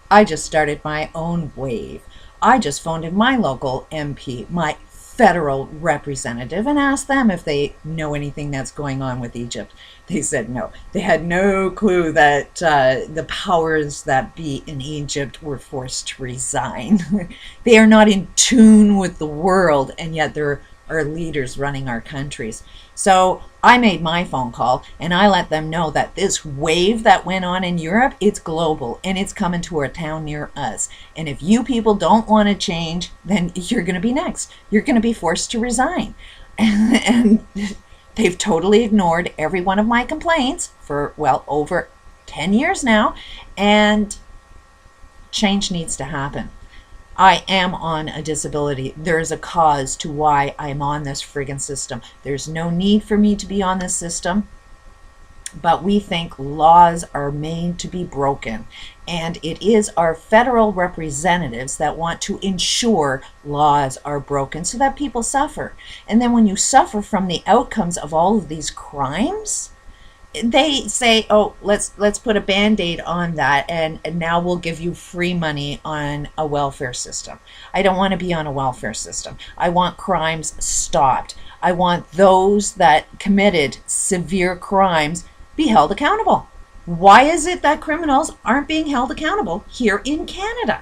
I just started my own wave. I just phoned in my local MP, my federal representative, and asked them if they know anything that's going on with Egypt. They said no. They had no clue that the powers that be in Egypt were forced to resign. They are not in tune with the world, and yet they're our leaders running our countries. So I made my phone call and I let them know that this wave that went on in Europe, it's global and it's coming to a town near us. And if you people don't want to change, then you're going to be next. You're going to be forced to resign. And they've totally ignored every one of my complaints for, well, over 10 years now. And change needs to happen. I am on a disability. There's a cause to why I'm on this friggin' system. There's no need for me to be on this system, but we think laws are made to be broken. And it is our federal representatives that want to ensure laws are broken so that people suffer. And then when you suffer from the outcomes of all of these crimes, they say, oh, let's put a band-aid on that, and now we'll give you free money on a welfare system. I don't want to be on a welfare system. I want crimes stopped. I want those that committed severe crimes be held accountable. Why is it that criminals aren't being held accountable here in Canada?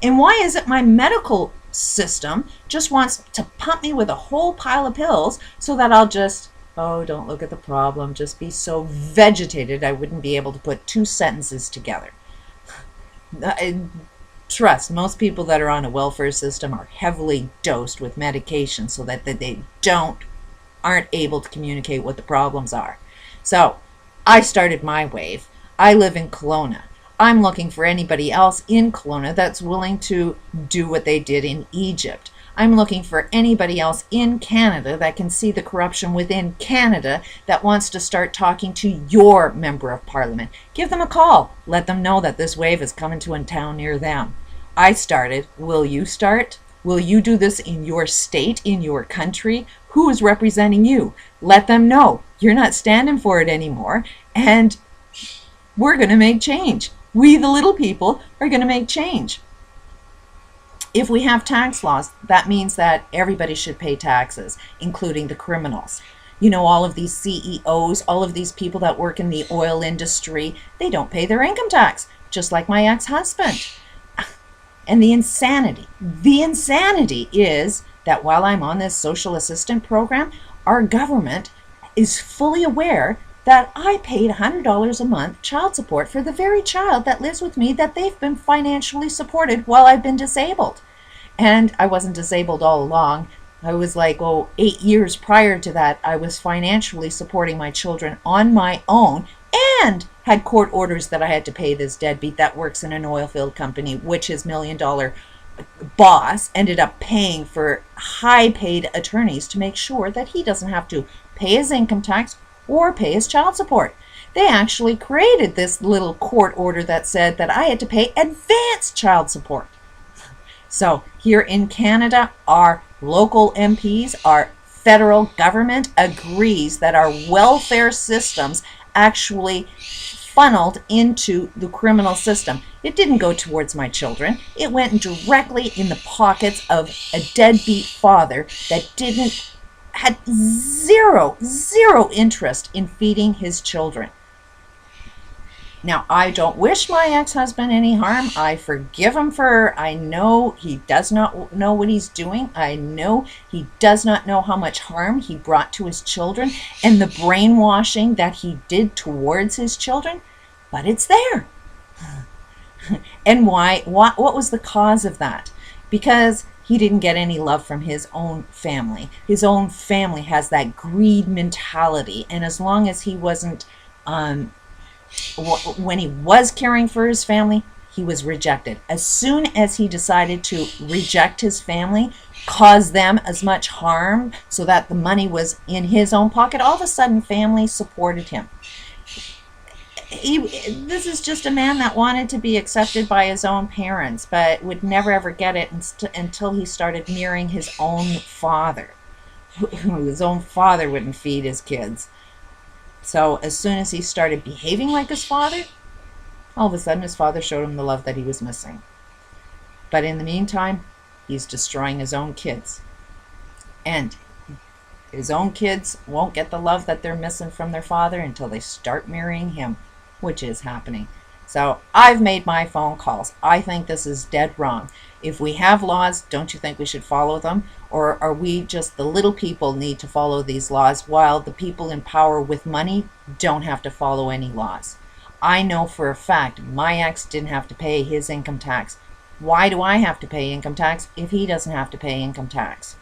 And why is it my medical system just wants to pump me with a whole pile of pills so that I'll just, oh, don't look at the problem, just be so vegetated I wouldn't be able to put two sentences together. Trust, most people that are on a welfare system are heavily dosed with medication so that they aren't able to communicate what the problems are. So I started my wave. I live in Kelowna. I'm looking for anybody else in Kelowna that's willing to do what they did in Egypt. I'm looking for anybody else in Canada that can see the corruption within Canada that wants to start talking to your member of parliament. Give them a call. Let them know that this wave is coming to a town near them. I started. Will you start? Will you do this in your state, in your country? Who is representing you? Let them know you're not standing for it anymore, and we're going to make change. We, the little people, are going to make change. If we have tax laws, that means that everybody should pay taxes, including the criminals. You know, all of these CEOs, all of these people that work in the oil industry, they don't pay their income tax, just like my ex-husband. And the insanity is that while I'm on this social assistant program, our government is fully aware that I paid $100 a month child support for the very child that lives with me that they've been financially supported while I've been disabled. And I wasn't disabled all along. I was like, 8 years prior to that, I was financially supporting my children on my own and had court orders that I had to pay this deadbeat that works in an oil field company, which his $1 million boss ended up paying for high-paid attorneys to make sure that he doesn't have to pay his income tax or pay his child support. They actually created this little court order that said that I had to pay advance child support. So here in Canada, our local MPs, our federal government agrees that our welfare systems actually funneled into the criminal system. It didn't go towards my children. It went directly in the pockets of a deadbeat father that had zero interest in feeding his children. Now, I don't wish my ex-husband any harm. I forgive him I know he does not know what he's doing. I know he does not know how much harm he brought to his children and the brainwashing that he did towards his children, but it's there. And why? What was the cause of that? Because he didn't get any love from his own family. His own family has that greed mentality, and as long as he wasn't when he was caring for his family, he was rejected. As soon as he decided to reject his family, cause them as much harm so that the money was in his own pocket, all of a sudden family supported him. This is just a man that wanted to be accepted by his own parents, but would never ever get it until he started mirroring his own father. His own father wouldn't feed his kids. So as soon as he started behaving like his father, All of a sudden, his father showed him the love that he was missing. But in the meantime, he's destroying his own kids. And his own kids won't get the love that they're missing from their father until they start marrying him, which is happening. So I've made my phone calls. I think this is dead wrong. If we have laws, don't you think we should follow them? Or are we just the little people need to follow these laws while the people in power with money don't have to follow any laws? I know for a fact my ex didn't have to pay his income tax. Why do I have to pay income tax if he doesn't have to pay income tax?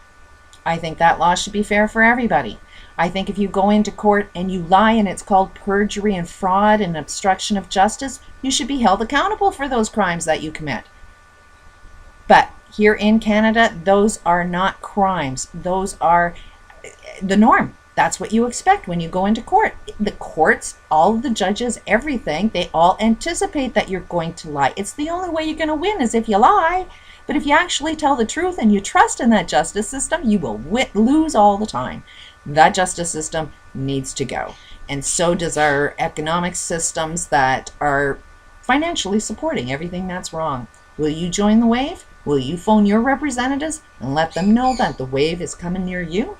I think that law should be fair for everybody. I think if you go into court and you lie and it's called perjury and fraud and obstruction of justice, you should be held accountable for those crimes that you commit. But here in Canada, those are not crimes. Those are the norm. That's what you expect when you go into court. The courts, all of the judges, everything, they all anticipate that you're going to lie. It's the only way you're going to win is if you lie. But if you actually tell the truth and you trust in that justice system, you will lose all the time. That justice system needs to go. And so does our economic systems that are financially supporting everything that's wrong. Will you join the wave? Will you phone your representatives and let them know that the wave is coming near you?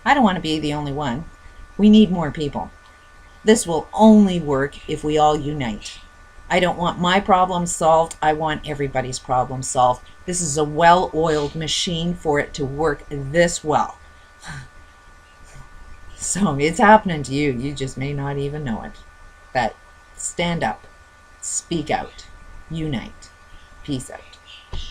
I don't want to be the only one. We need more people. This will only work if we all unite. I don't want my problem solved. I want everybody's problem solved. This is a well-oiled machine for it to work this well. So it's happening to you. You just may not even know it. But stand up, speak out, unite. Peace out.